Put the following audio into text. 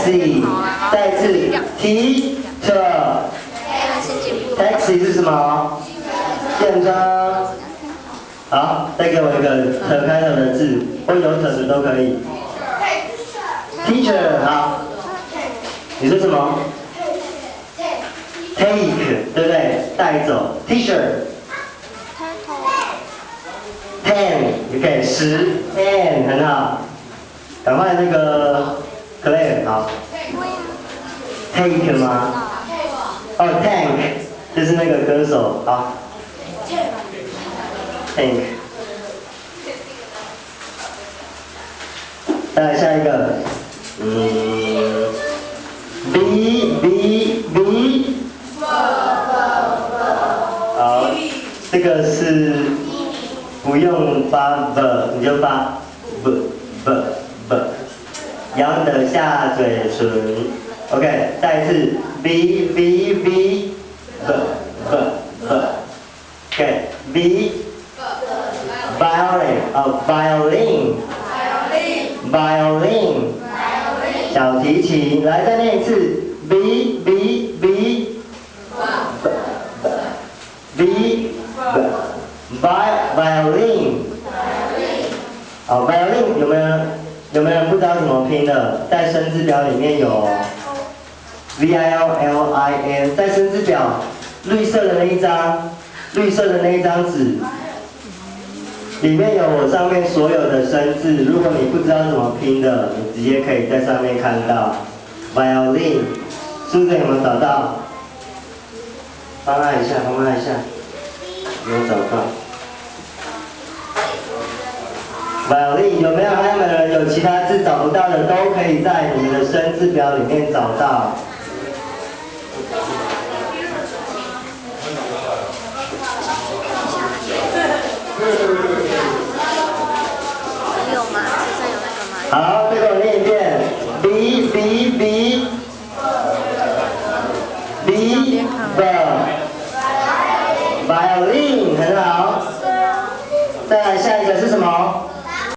taxi， 再一次 teacher。taxi 是什么？电车。好，再给我一个可开头的字，或有可的都可以。teacher 好。你说什么 ？take 对不对？带走 teacher。10 OK 10 很好。赶快那个 Claire 好。take 吗？哦 Tank 就是那个歌手好。Tank。再来下一个，B。好，这个是不用发 v， 你就发 b， 扬得下嘴唇。OK， 再一次 b。OK B。violin。小提琴，来再念一次 violin。好 violin 有没有人不知道怎么拼的？在生字表里面有 VIOLIN， 在生字表绿色的那一张纸。里面有我上面所有的生字，如果你不知道怎么拼的，你直接可以在上面看到 violin， 是不是有没有找到？帮他一下，有没有找到 violin 有没有？还有没有人有其他字找不到的，都可以在你们的生字表里面找到。好，再给我念一遍 violin 很好。再来下一个是什么